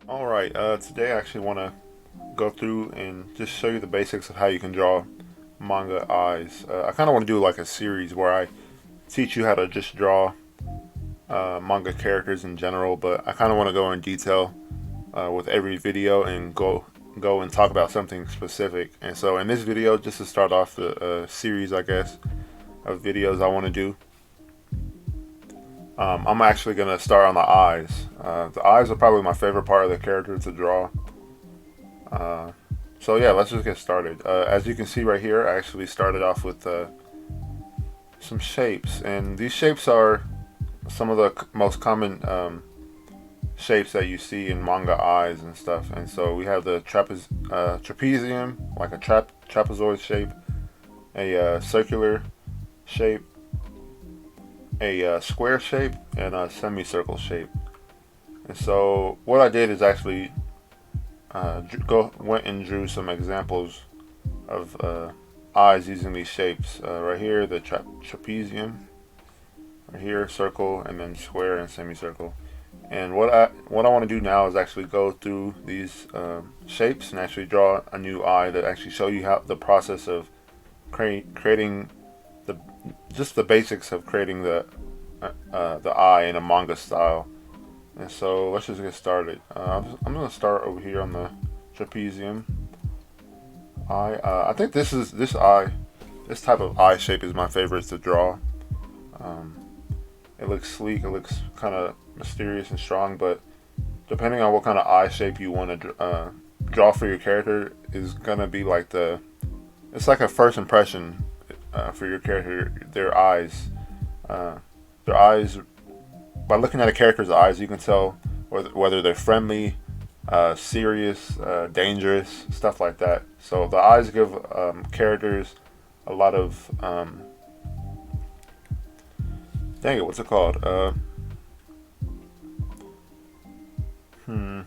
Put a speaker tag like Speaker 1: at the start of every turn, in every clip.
Speaker 1: Alright, today I actually want to go through and just show you the basics of how you can draw manga eyes. I kind of want to do like a series where I teach you how to just draw manga characters in general, but I kind of want to go in detail with every video and go and talk about something specific. And so in this video, just to start off the series, I guess, of videos I want to do, I'm actually going to start on the eyes. The eyes are probably my favorite part of the character to draw. Uh, so yeah, let's just get started. As you can see right here, I actually started off with some shapes, and these shapes are some of the most common shapes that you see in manga eyes and stuff. And so we have the trapezium, like a trapezoid shape, a circular shape, a square shape, and a semicircle shape. And so what I did is actually went and drew some examples of eyes using these shapes. Right here, the trapezium. Right here, circle, and then square and semicircle. And what I want to do now is actually go through these shapes and actually draw a new eye that actually show you how the process of creating the just the basics of creating the eye in a manga style. And so let's just get started. I'm gonna start over here on the trapezium eye. I think this type of eye shape is my favorite to draw. Um, it looks sleek. It looks kind of mysterious and strong. But depending on what kind of eye shape you want to draw for your character, is gonna be like it's like a first impression for your character. Uh, their eyes by looking at a character's eyes, you can tell whether they're friendly, serious, dangerous, stuff like that. So the eyes give characters a lot of dang it, what's it called? Hmm.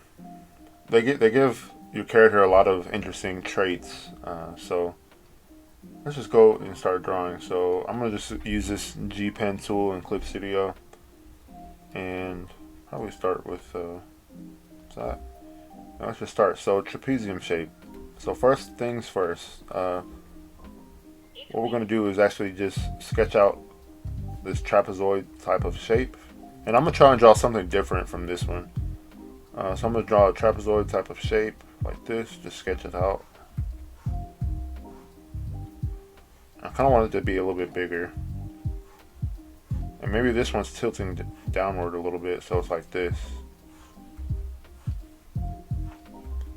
Speaker 1: They give your character a lot of interesting traits. So let's just go and start drawing. So I'm gonna just use this G Pen tool in Clip Studio, and probably start with that. Now let's just start. So trapezium shape. So first things first. What we're gonna do is actually just sketch out this trapezoid type of shape, and I'm gonna try and draw something different from this one. So I'm gonna draw a trapezoid type of shape like this. Just sketch it out. I kind of want it to be a little bit bigger, and maybe this one's tilting downward a little bit, so it's like this.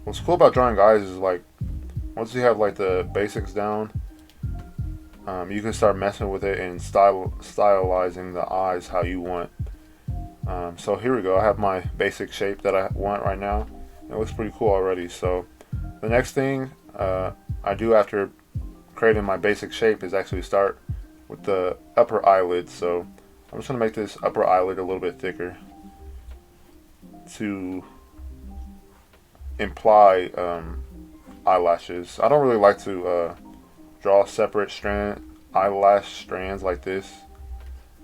Speaker 1: What's cool about drawing eyes is like once you have like the basics down, you can start messing with it and stylizing the eyes how you want. So here we go. I have my basic shape that I want right now. It looks pretty cool already. So the next thing I do after creating my basic shape is actually start with the upper eyelid. So I'm just gonna make this upper eyelid a little bit thicker to imply eyelashes. I don't really like to draw separate eyelash strands like this.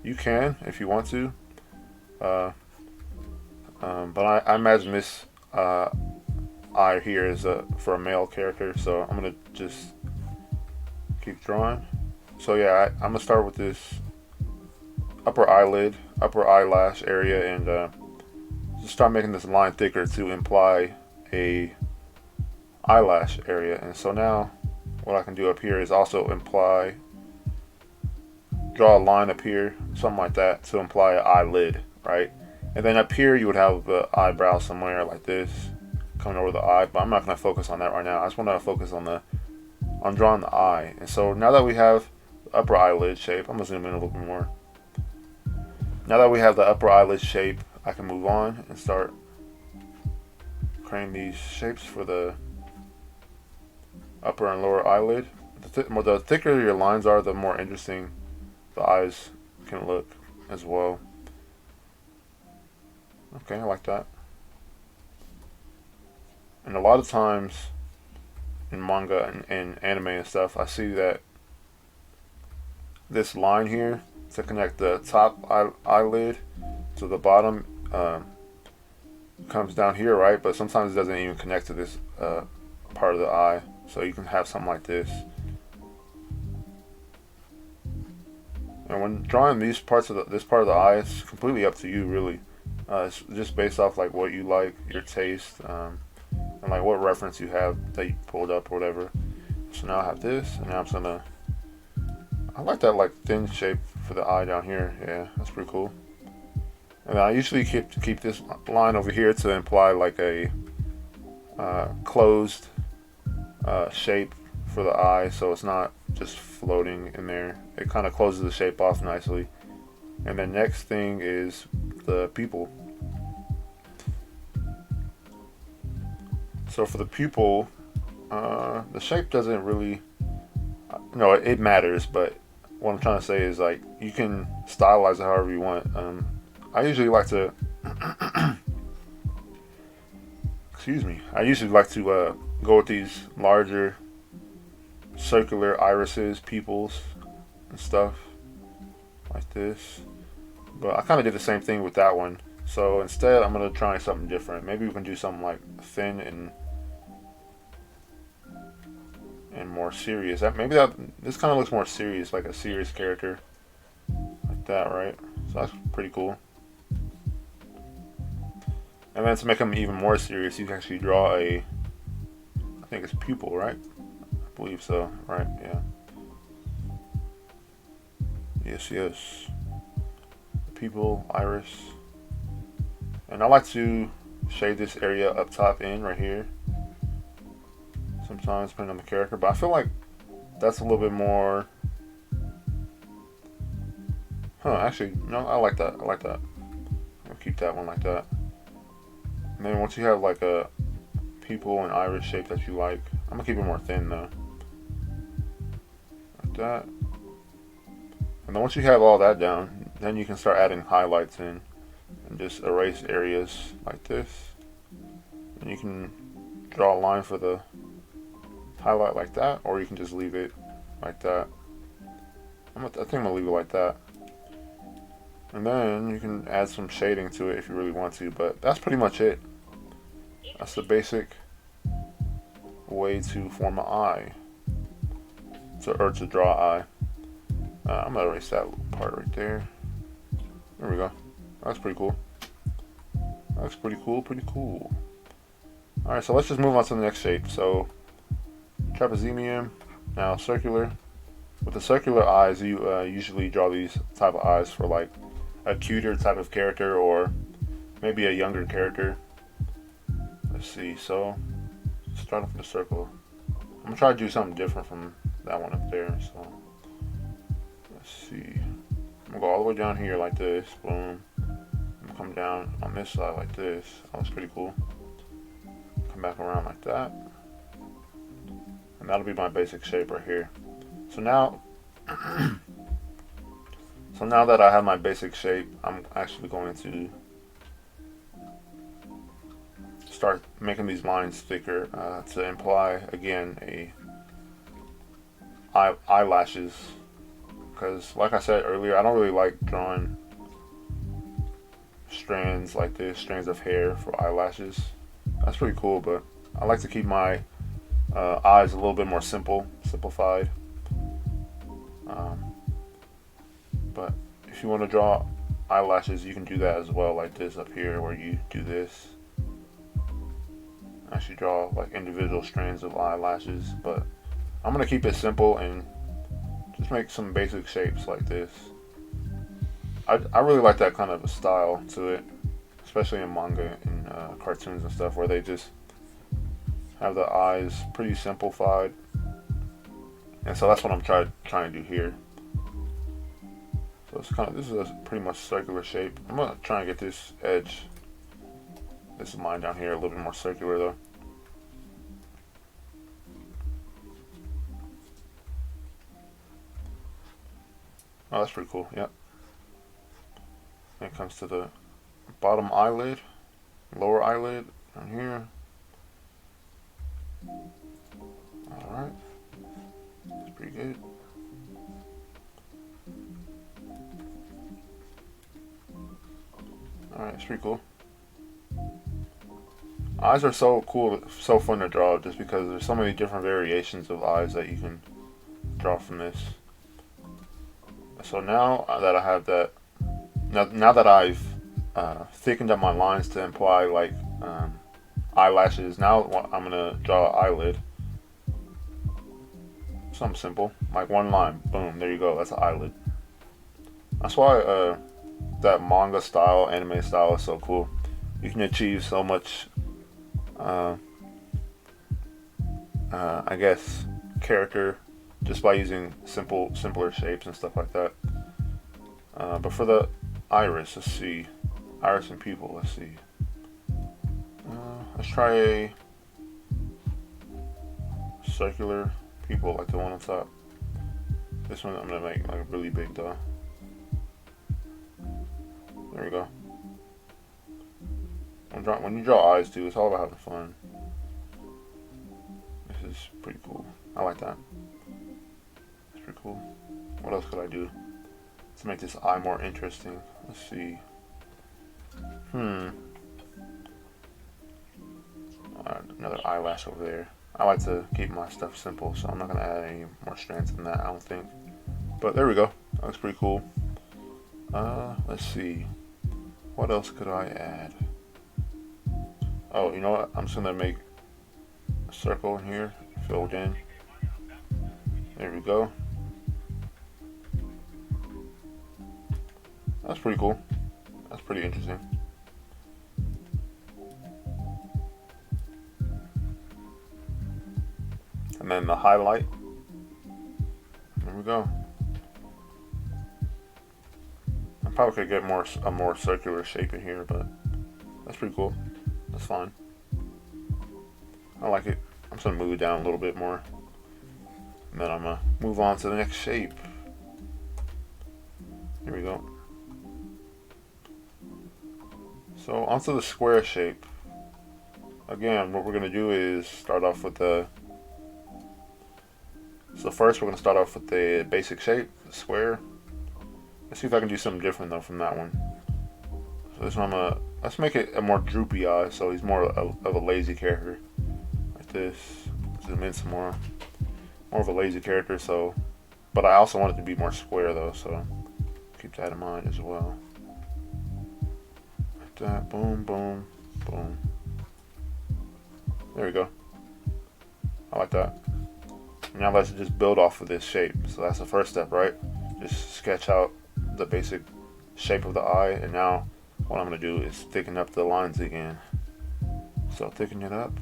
Speaker 1: You can if you want to, uh, but I imagine this eye here is for a male character, so I'm gonna just keep drawing. So yeah, I'm gonna start with this upper eyelid, upper eyelash area, and just start making this line thicker to imply a eyelash area. And so now what I can do up here is also draw a line up here, something like that, to imply an eyelid, right? And then up here you would have the eyebrow somewhere like this coming over the eye, but I'm not going to focus on that right now. I just want to focus on drawing the eye. And so now that we have the upper eyelid shape, I'm going to zoom in a little bit more. Now that we have the upper eyelid shape, I can move on and start creating these shapes for the upper and lower eyelid. The thicker your lines are, the more interesting the eyes can look as well. Okay, I like that. And a lot of times in manga and anime and stuff, I see that this line here to connect the top eyelid to the bottom, comes down here, right? But sometimes it doesn't even connect to this part of the eye. So you can have something like this. And when drawing these parts of this part of the eye, it's completely up to you, really. It's just based off like what you like, your taste, and like what reference you have that you pulled up or whatever. So now I have this, and now I'm just gonna. I like that like thin shape for the eye down here. Yeah, that's pretty cool. And I usually keep this line over here to imply like a closed shape for the eye, so it's not just floating in there. It kind of closes the shape off nicely. And the next thing is the pupil. So for the pupil, the shape doesn't really, no, it matters, but what I'm trying to say is like you can stylize it however you want. I usually like to, excuse me, I usually like to go with these larger circular irises, pupils, and stuff like this. But I kind of did the same thing with that one. So instead, I'm going to try something different. Maybe we can do something like thin and more serious. This kind of looks more serious, like a serious character, like that, right? So that's pretty cool. And then to make them even more serious, you can actually draw I think it's pupil, right? I believe so, right? Yeah. Yes. Pupil, iris. And I like to shade this area up top in right here. Sometimes depending on the character, but I feel like that's a little bit more. Actually, no, I like that. I'll keep that one like that. And then once you have like a pupil and iris shape that you like, I'm gonna keep it more thin though. Like that. And then once you have all that down, then you can start adding highlights in and just erase areas like this. And you can draw a line for the highlight like that, or you can just leave it like that. I think I'm gonna leave it like that. And then you can add some shading to it if you really want to, but that's pretty much it. That's the basic way to form an eye, or to draw an eye. I'm gonna erase that part right there. There we go. That's pretty cool. Pretty cool. Alright, so let's just move on to the next shape. So, trapezium, now circular. With the circular eyes, you usually draw these type of eyes for like a cuter type of character or maybe a younger character. Let's see, so start off with the circle. I'm gonna try to do something different from that one up there. So let's see. I'm gonna go all the way down here like this. Boom. I'm gonna come down on this side like this. Oh, that's pretty cool. Come back around like that. And that'll be my basic shape right here. So now that I have my basic shape, I'm actually going to start making these lines thicker to imply again eyelashes, because like I said earlier, I don't really like drawing strands like this, strands of hair for eyelashes. That's pretty cool, but I like to keep my eyes a little bit more simplified. But if you want to draw eyelashes, you can do that as well, like this up here, where you do this. Actually draw like individual strands of eyelashes, but I'm gonna keep it simple and just make some basic shapes like this. I really like that kind of a style to it, especially in manga and cartoons and stuff, where they just have the eyes pretty simplified. And so that's what I'm trying to do here. So it's this is a pretty much circular shape. I'm gonna try and get this edge, this line down here, a little bit more circular though. Oh, that's pretty cool. Yep. Then it comes to the bottom eyelid, lower eyelid down here. Alright. That's pretty good. Alright, it's pretty cool. Eyes are so cool, so fun to draw, just because there's so many different variations of eyes that you can draw from this. So now that I have that, now that I've thickened up my lines to imply like eyelashes, now I'm gonna draw an eyelid. Something simple, like one line, boom, there you go. That's an eyelid. That's why that manga style, anime style is so cool. You can achieve so much, I guess, character just by using simpler shapes and stuff like that. But for the iris, let's see, iris and pupil. Let's see. Let's try a circular pupil like the one on top. This one I'm gonna make like really big though. There we go. When you draw eyes too, it's all about having fun. This is pretty cool. I like that. It's pretty cool. What else could I do to make this eye more interesting? Let's see. Another eyelash over there. I like to keep my stuff simple, so I'm not gonna add any more strands than that, I don't think. But there we go. That looks pretty cool. Let's see. What else could I add? Oh, you know what? I'm just gonna make a circle in here, filled in. There we go. That's pretty cool. That's pretty interesting. And then the highlight. There we go. I probably could get a more circular shape in here, but that's pretty cool. That's fine. I like it. I'm just gonna move it down a little bit more. And then I'm gonna move on to the next shape. Here we go. So onto the square shape. Again, what we're gonna do is start off with the. So first we're gonna start off with the basic shape, the square. Let's see if I can do something different though from that one. So this one let's make it a more droopy eye, so he's more of a lazy character. Like this. Zoom in some more. More of a lazy character, so. But I also want it to be more square though, so keep that in mind as well. Like that. Boom, boom, boom. There we go. I like that. Now let's just build off of this shape. So that's the first step, right? Just sketch out the basic shape of the eye, and now what I'm going to do is thicken up the lines again. So thicken it up.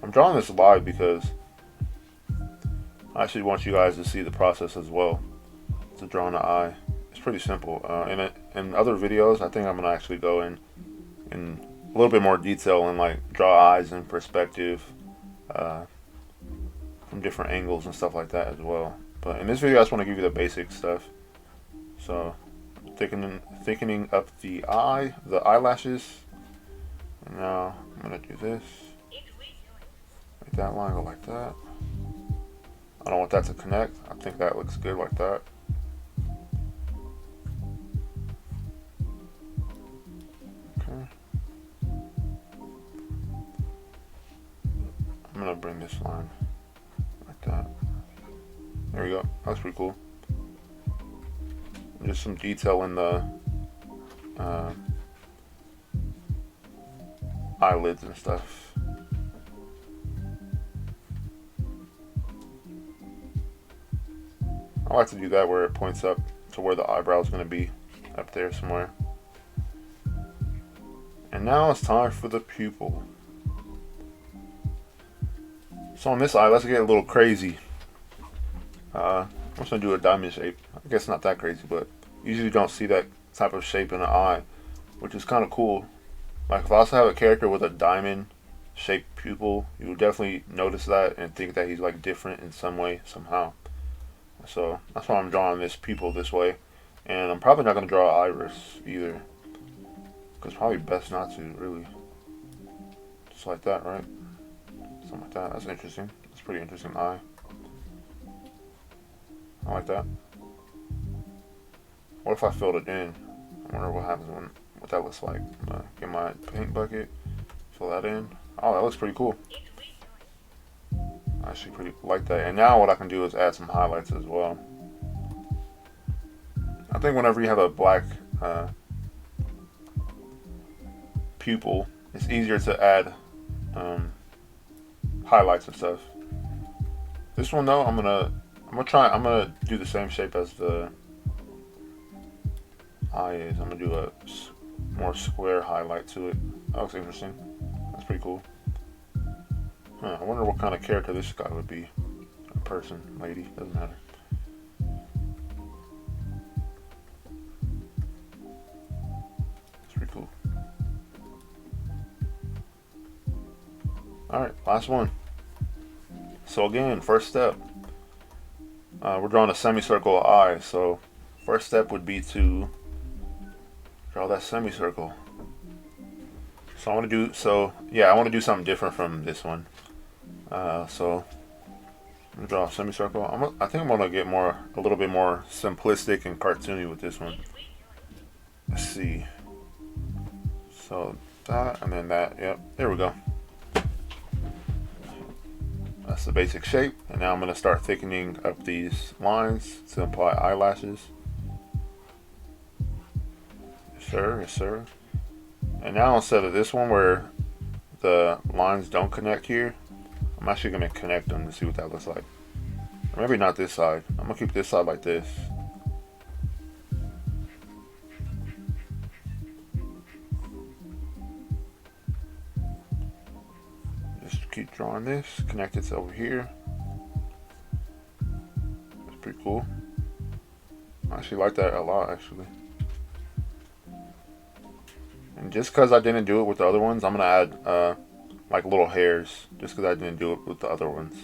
Speaker 1: I'm drawing this live because I actually want you guys to see the process as well to drawing the eye. It's pretty simple. In other videos, I think I'm going to actually go in a little bit more detail and like draw eyes in perspective from different angles and stuff like that as well. But in this video, I just want to give you the basic stuff. So thickening up the eye, the eyelashes. And now I'm gonna do this. Make that line go like that. I don't want that to connect. I think that looks good like that. Okay. I'm gonna bring this line like that. There we go. That's pretty cool. Just some detail in the eyelids and stuff. I like to do that where it points up to where the eyebrow is going to be, up there somewhere. And now it's time for the pupil. So on this eye, let's get a little crazy. I'm just going to do a diamond shape. I guess not that crazy, but usually don't see that type of shape in an eye, which is kind of cool. Like if I also have a character with a diamond shaped pupil, you would definitely notice that and think that he's like different in some way, somehow. So that's why I'm drawing this pupil this way. And I'm probably not going to draw an iris either, because it's probably best not to, really. Just like that, right? Something like that. That's interesting. That's a pretty interesting eye. I like that. What if I filled it in? I wonder what happens what that looks like. I'm gonna get my paint bucket Fill that in. Oh, that looks pretty cool. I actually pretty like that. And now what I can do is add some highlights as well. I think whenever you have a black pupil, it's easier to add highlights and stuff. This one though, I'm gonna do the same shape as the eye is. I'm gonna do a more square highlight to it. That looks interesting. That's pretty cool. Huh, I wonder what kind of character this guy would be. A person, lady, doesn't matter. It's pretty cool. Alright, last one. So again, first step. We're drawing a semicircle eye. So first step would be to draw that semicircle. So I want to do something different from this one. So I'm gonna draw a semicircle. I think I'm gonna get a little bit more simplistic and cartoony with this one. Let's see. So that and then that. Yep, there we go. That's the basic shape. And now I'm gonna start thickening up these lines to apply eyelashes. Yes, sir. Yes, sir. And now instead of this one where the lines don't connect here, I'm actually going to connect them to see what that looks like. Or maybe not this side. I'm going to keep this side like this. Just keep drawing this. Connect it to over here. That's pretty cool. I actually like that a lot, actually. And just because I didn't do it with the other ones, I'm going to add like little hairs, just because I didn't do it with the other ones.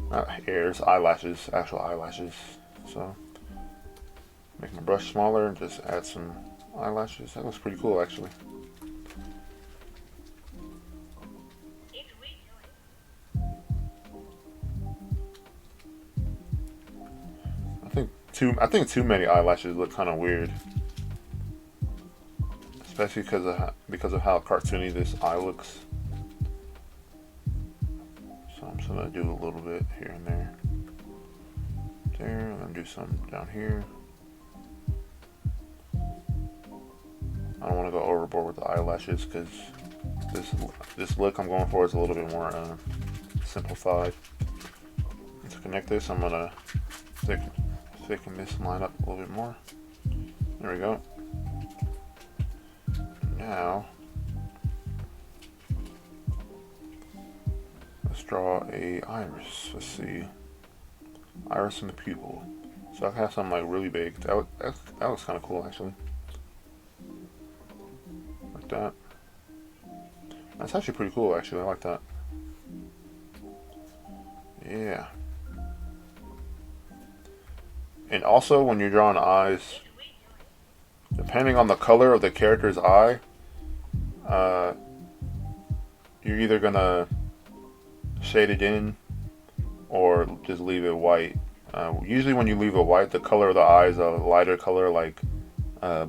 Speaker 1: Not hairs, eyelashes, actual eyelashes. So, make my brush smaller and just add some eyelashes. That looks pretty cool, actually. I think too many eyelashes look kind of weird. Especially because of how cartoony this eye looks. So I'm just gonna do a little bit here and there. There, and then do some down here. I don't want to go overboard with the eyelashes because this look I'm going for is a little bit more simplified. And to connect this, I'm gonna thicken this line up a little bit more. There we go. Now, let's draw a iris. Let's see, iris in the pupil. So I can have something like really big. That looks kind of cool, actually. Like that. That's actually pretty cool, actually. I like that. Yeah. And also, when you're drawing eyes, depending on the color of the character's eye, you're either gonna shade it in or just leave it white. Usually when you leave it white, the color of the eye is a lighter color, like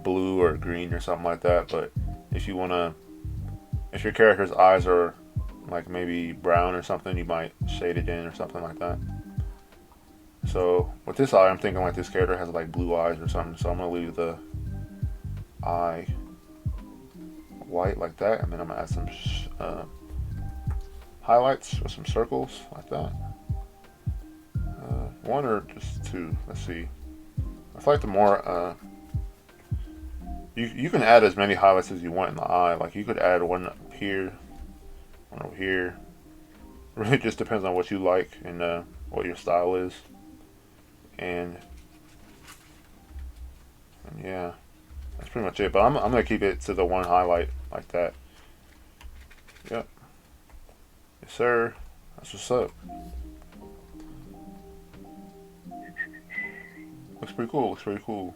Speaker 1: blue or green or something like that. But if your character's eyes are like maybe brown or something, you might shade it in or something like that. So with this eye, I'm thinking like this character has like blue eyes or something, so I'm gonna leave the eye white like that, and then I'm gonna add some highlights or some circles like that. One or just two. Let's see. I feel like the more you can add as many highlights as you want in the eye. Like you could add one up here, one over here. It really just depends on what you like and what your style is. And yeah, that's pretty much it. But I'm gonna keep it to the one highlight like that. Yep. Yes, sir. That's what's up. Looks pretty cool. Looks pretty cool.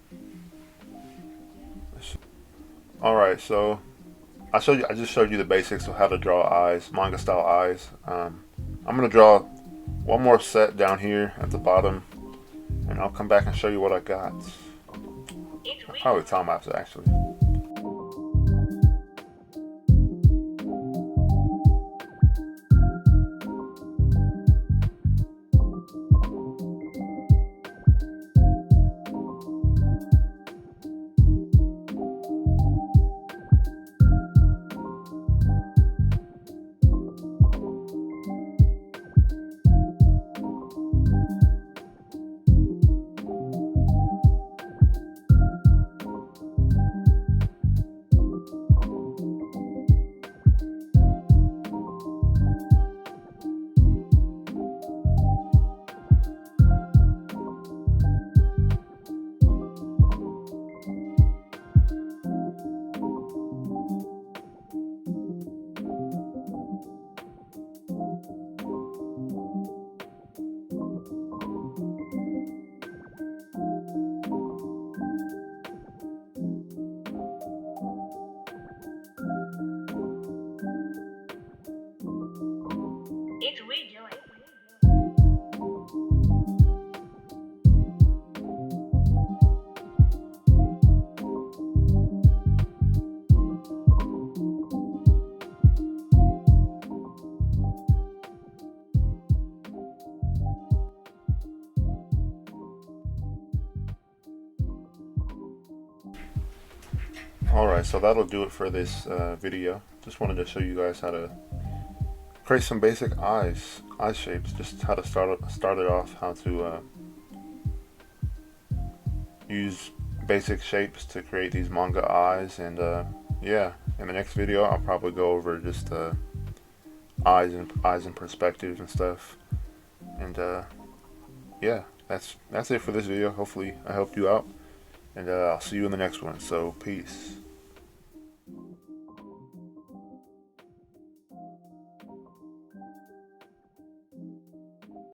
Speaker 1: All right, so I just showed you the basics of how to draw eyes, manga style eyes. I'm gonna draw one more set down here at the bottom, and I'll come back and show you what I got. Probably time lapse actually. Alright, so that'll do it for this video. Just wanted to show you guys how to create some basic eye shapes. Just how to start it off, how to use basic shapes to create these manga eyes. And yeah, in the next video I'll probably go over just eyes and perspective and stuff. And yeah, that's it for this video. Hopefully I helped you out, and I'll see you in the next one. So peace.